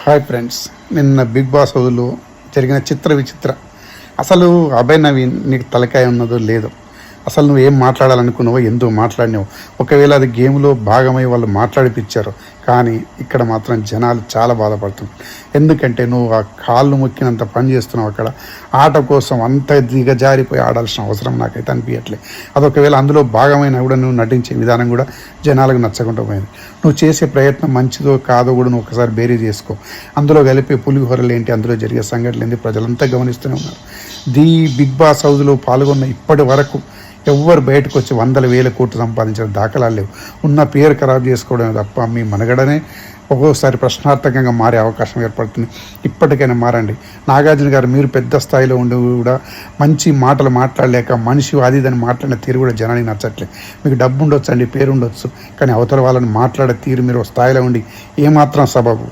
Hi friends, నిన్న big boss హౌస్లో జరిగిన చిత్ర విచిత్ర. అసలు అభయ్ నవీన్ నీకు తలకాయ ఉన్నదో లేదో, అసలు నువ్వు ఏం మాట్లాడాలనుకున్నావో ఎందుకు మాట్లాడినావు. ఒకవేళ అది గేమ్లో భాగమై వాళ్ళు మాట్లాడిపించారు, కానీ ఇక్కడ మాత్రం జనాలు చాలా బాధపడుతున్నారు. ఎందుకంటే నువ్వు ఆ కాళ్ళు మొక్కినంత పని చేస్తున్నావు అక్కడ. ఆట కోసం అంత దిగజారిపోయి ఆడాల్సిన అవసరం నాకైతే అనిపించట్లేదు. అదొకవేళ అందులో భాగమైనా కూడా నువ్వు నటించే విధానం కూడా జనాలకు నచ్చకుండా పోయింది. నువ్వు చేసే ప్రయత్నం మంచిదో కాదో కూడా నువ్వు ఒకసారి బేరీ చేసుకో. అందులో కలిపే పులిహోరలు ఏంటి, అందులో జరిగే సంఘటనలు ఏంటి ప్రజలంతా గమనిస్తూనే ఉన్నారు. బిగ్ బాస్ హౌస్లో పాల్గొన్న ఇప్పటి వరకు ఎవ్వరు బయటకు వచ్చి 100,000 కోట్లు సంపాదించిన దాఖలాలు లేవు. ఉన్న పేరు ఖరాబ్ చేసుకోవడమే తప్ప మీ మనగడనే ఒక్కోసారి ప్రశ్నార్థకంగా మారే అవకాశం ఏర్పడుతుంది. ఇప్పటికైనా మారండి. నాగార్జున గారు, మీరు పెద్ద స్థాయిలో ఉండి కూడా మంచి మాటలు మాట్లాడలేక మనిషి అది దాన్ని మాట్లాడిన తీరు కూడా జనానికి నచ్చట్లేదు. మీకు డబ్బు ఉండొచ్చు అండి, పేరు ఉండొచ్చు, కానీ అవతల వాళ్ళని మాట్లాడే తీరు మీరు స్థాయిలో ఉండి ఏమాత్రం సబబు